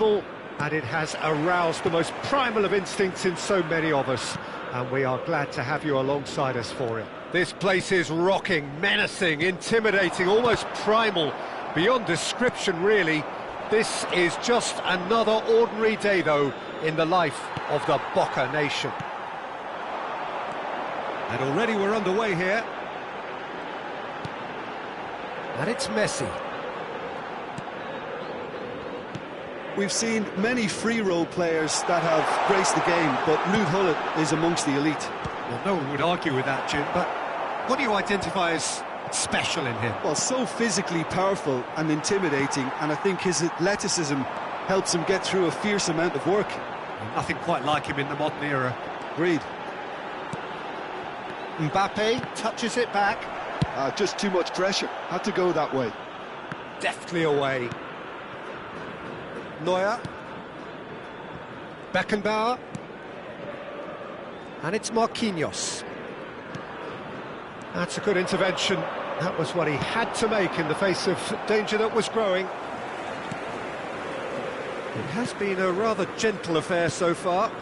And it has aroused the most primal of instincts in so many of us, and we are glad to have you alongside us for it. This place is rocking, menacing, intimidating, almost primal, beyond description really. This is just another ordinary day though in the life of the Boca nation. And already we're underway here. And it's Messi. We've seen many free-role players that have graced the game, but Ruud Gullit is amongst the elite. Well, no one would argue with that, Jim, but what do you identify as special in him? Well, so physically powerful and intimidating, and I think his athleticism helps him get through a fierce amount of work. Nothing quite like him in the modern era. Agreed. Mbappe touches it back. Just too much pressure. Had to go that way. Deftly away. Neuer. Beckenbauer. And it's Marquinhos. That's a good intervention. That was what he had to make in the face of danger that was growing. It has been a rather gentle affair so far.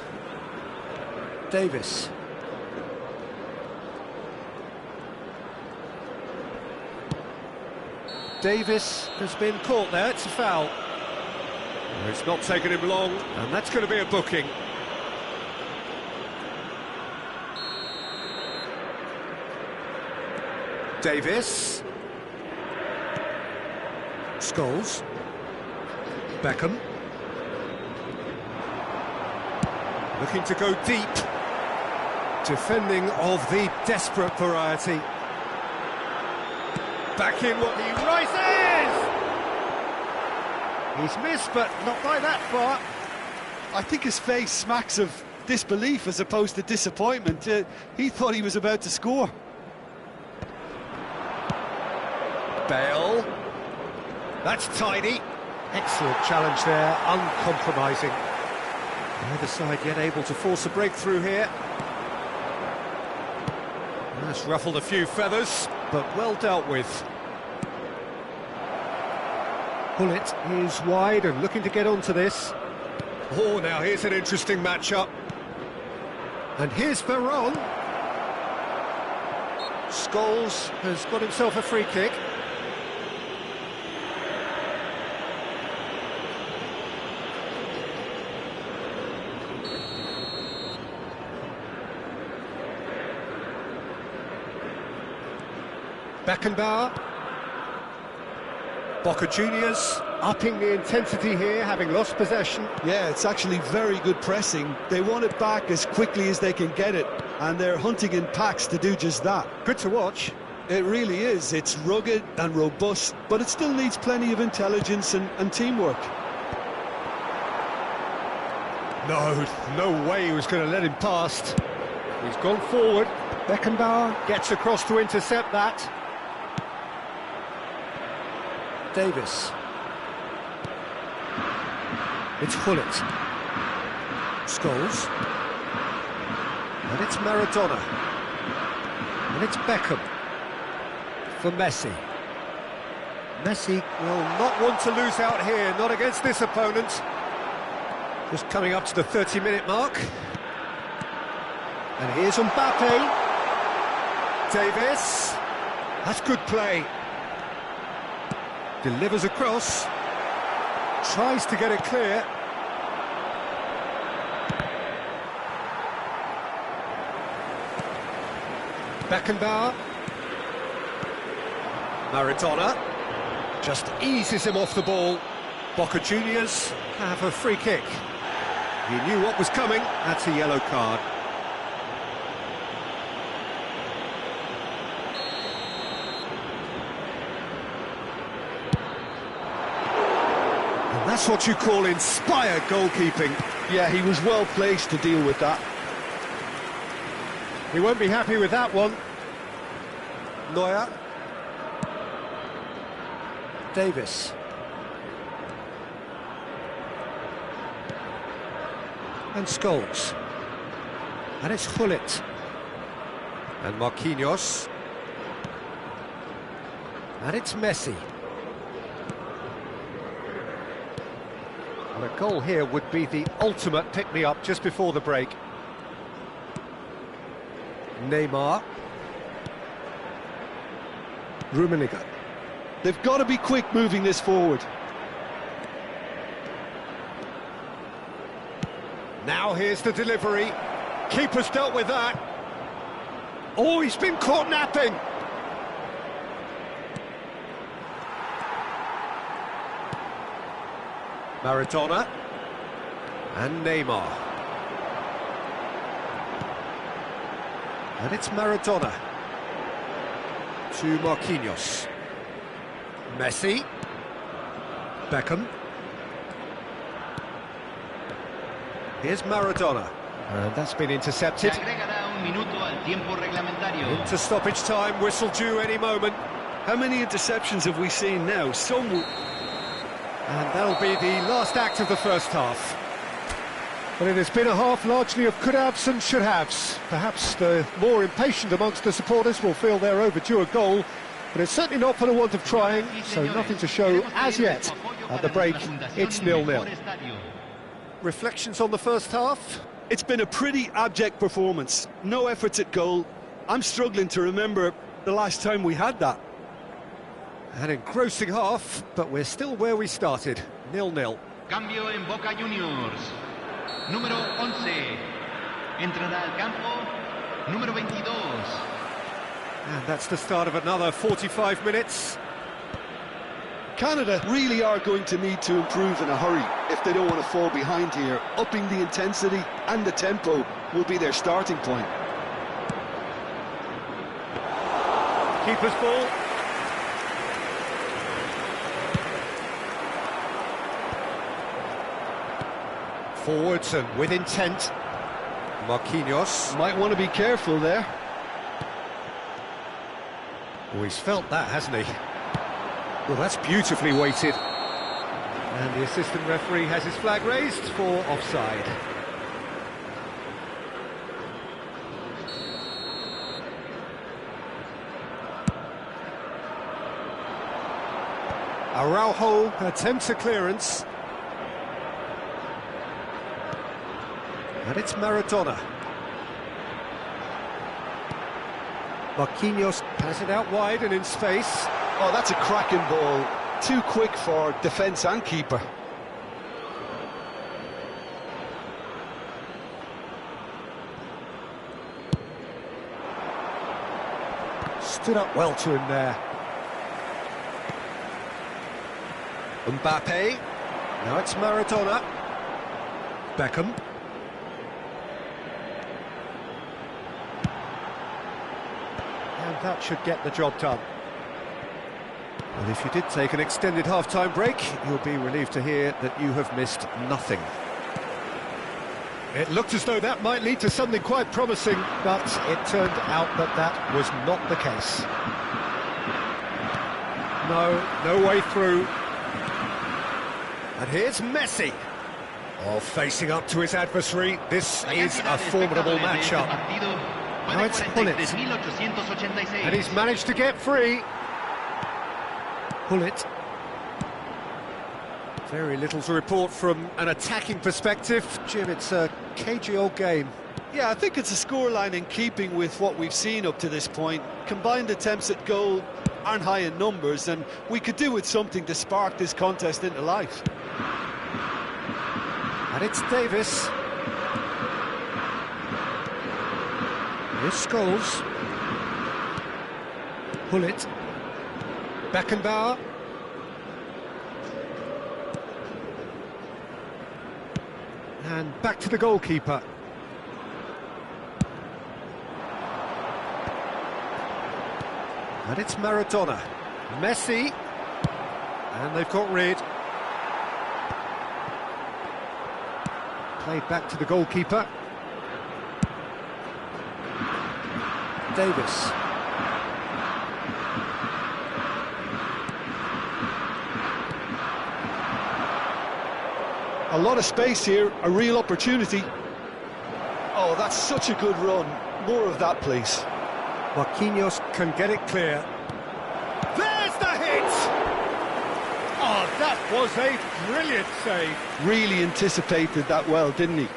Davis. Davis has been caught there, it's a foul. It's not taken him long, and that's going to be a booking. Davis. Scholes. Beckham. Looking to go deep. Defending of the desperate variety. Back in what he rises! He's missed, but not by that far. I think his face smacks of disbelief as opposed to disappointment. He thought he was about to score. Bale. That's tidy. Excellent challenge there, uncompromising. Neither side yet able to force a breakthrough here. That's ruffled a few feathers, but well dealt with. Gullit is wide and looking to get onto this. Oh, now here's an interesting matchup. And here's Veron. Scholes has got himself a free kick. Beckenbauer. Boca Juniors upping the intensity here, having lost possession. Yeah, it's actually very good pressing. They want it back as quickly as they can get it, and they're hunting in packs to do just that. Good to watch. It really is. It's rugged and robust, but it still needs plenty of intelligence and teamwork. No way he was going to let him past. He's gone forward. Beckenbauer gets across to intercept that. Davis. It's Gullit. Scholes. And it's Maradona. And it's Beckham. For Messi. Messi will not want to lose out here, not against this opponent. Just coming up to the 30-minute mark. And here's Mbappe. Davis. That's good play. Delivers across. Tries to get it clear. Beckenbauer. Maradona. Just eases him off the ball. Boca Juniors have a free kick. He knew what was coming. That's a yellow card. And that's what you call inspired goalkeeping. Yeah, he was well placed to deal with that. He won't be happy with that one. Neuer. Davis. And Scholes. And it's Gullit. And Marquinhos. And it's Messi. And a goal here would be the ultimate pick-me-up just before the break. Neymar. Rummenigge. They've got to be quick moving this forward. Now here's the delivery. Keeper's dealt with that. Oh, he's been caught napping. Maradona. And Neymar. And it's Maradona. To Marquinhos. Messi. Beckham. Here's Maradona. And that's been intercepted. Into stoppage time, whistle due any moment. How many interceptions have we seen now? Some... And that'll be the last act of the first half. But it has been a half largely of could-haves and should-haves. Perhaps the more impatient amongst the supporters will feel they're overdue a goal, but it's certainly not for the want of trying, so nothing to show as yet. At the break, it's 0-0. Reflections on the first half? It's been a pretty abject performance. No efforts at goal. I'm struggling to remember the last time we had that. An engrossing half, but we're still where we started, 0-0. Cambio en Boca Juniors. Número 11. Entrará al campo. Número 22. And that's the start of another 45 minutes. Canada really are going to need to improve in a hurry if they don't want to fall behind here. Upping the intensity and the tempo will be their starting point. Keeper's ball. Forwards and with intent. Marquinhos. Might want to be careful there. Oh, he's felt that, hasn't he? Well, that's beautifully weighted. And the assistant referee has his flag raised for offside. Araujo attempts a clearance. And it's Maradona. Marquinhos has it out wide and in space. Oh, that's a cracking ball. Too quick for defence and keeper. Stood up well to him there. Mbappe. Now it's Maradona. Beckham. And that should get the job done. And if you did take an extended half-time break, you'll be relieved to hear that you have missed nothing. It looked as though that might lead to something quite promising, but it turned out that that was not the case. No way through. And here's Messi. Oh, facing up to his adversary. This is a formidable matchup. Now it's Hullet. And he's managed to get free. Hullet. Very little to report from an attacking perspective. Jim, it's a cagey old game. Yeah, I think it's a scoreline in keeping with what we've seen up to this point. Combined attempts at goal aren't high in numbers, and we could do with something to spark this contest into life. And it's Davis. Here's Scholes. Hullet. Beckenbauer. And back to the goalkeeper. And it's Maradona. Messi. And they've got rid. Played back to the goalkeeper. Davis. A lot of space here, a real opportunity. Oh, that's such a good run. More of that, please. Marquinhos can get it clear. There's the hit! Oh, That was a brilliant save. Really anticipated that well, didn't he?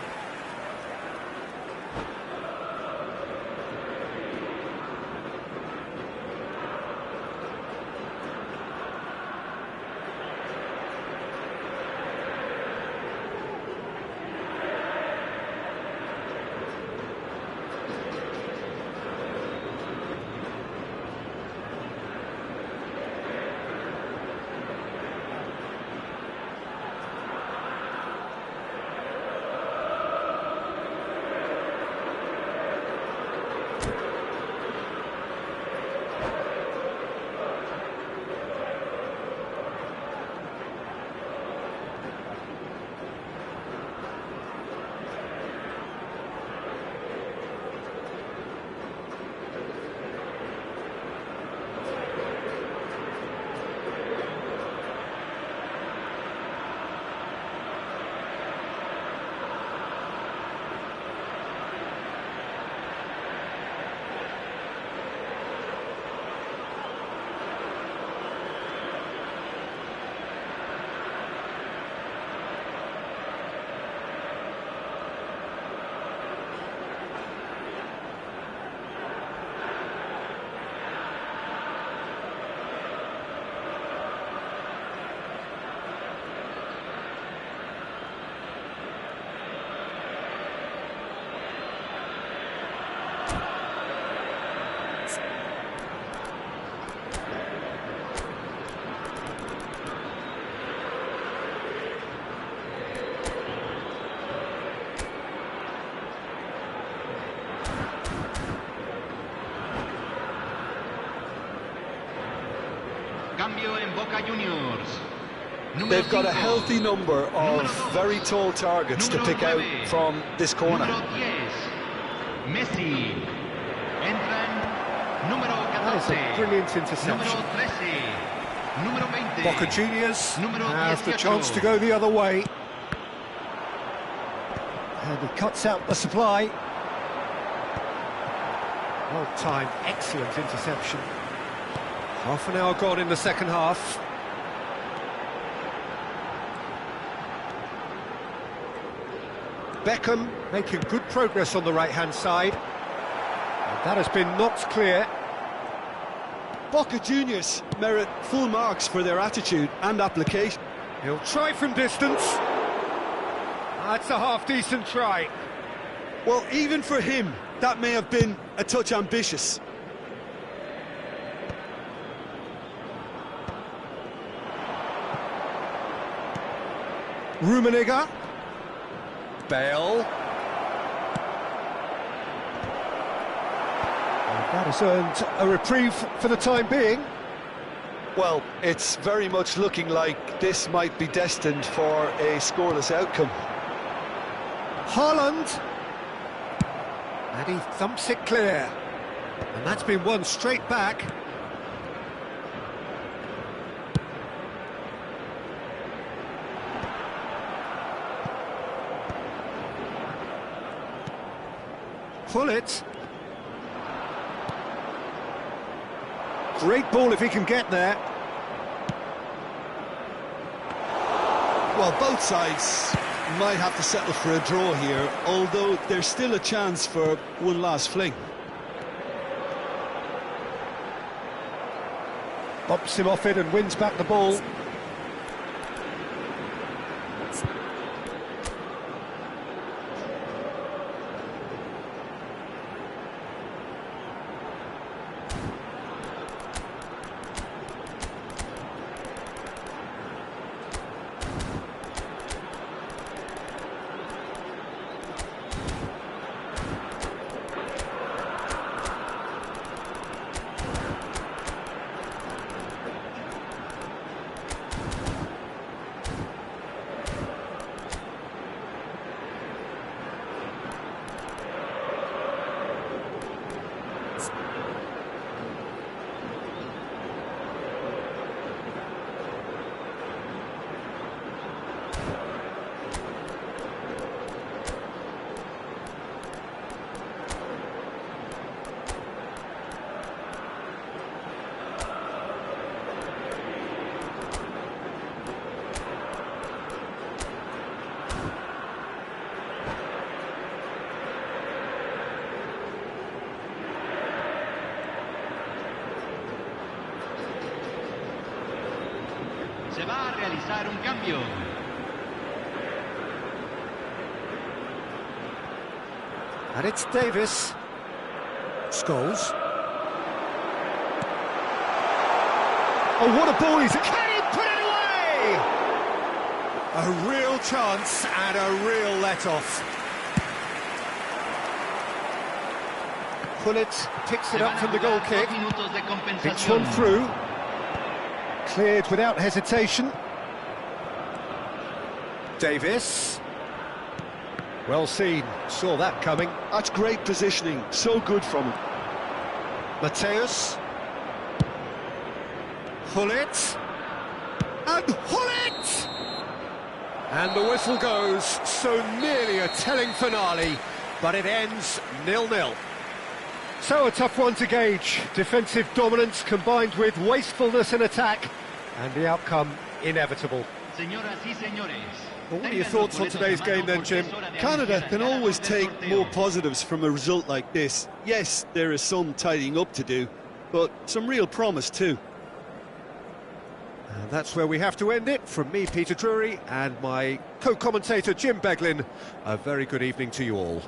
Cambio en Boca Juniors. They've got a healthy number of very tall targets to pick out from this corner. Número 10, Messi. Entran número 14. That is a brilliant interception. Número 13. Número 20. Boca Juniors Número have the 18. chance to go the other way. And he cuts out the supply. Well timed, excellent interception. Half an hour gone in the second half. Beckham making good progress on the right-hand side. And that has been knocked clear. Boca Juniors merit full marks for their attitude and application. He'll try from distance. That's a half-decent try. Well, even for him, that may have been a touch ambitious. Rummenigge. Bale. And that has earned a reprieve for the time being. Well, it's very much looking like this might be destined for a scoreless outcome. Haaland. And he thumps it clear. And that's been won straight back. Pull it. Great ball if he can get there. Well, both sides might have to settle for a draw here, although there's still a chance for one last fling. Bumps him off it and wins back the ball. realizar un cambio. And it's Davis. Scholes. Oh, what a ball he's... Can he put it away? A real chance and a real let-off. Pullet picks it up from the goal kick. It's one through. Cleared without hesitation. Davis. Well seen, saw that coming. That's great positioning, so good from him. Mateus. Pullet. And Pullet! And the whistle goes, so nearly a telling finale, but it ends 0-0. So a tough one to gauge. Defensive dominance combined with wastefulness in attack, and the outcome inevitable. Señoras y señores, What are your thoughts on today's game then, Jim? Canada can always take more positives from a result like this. Yes, there is some tidying up to do, but some real promise too. And that's where we have to end it. From me, Peter Drury, and my co-commentator, Jim Beglin, a very good evening to you all.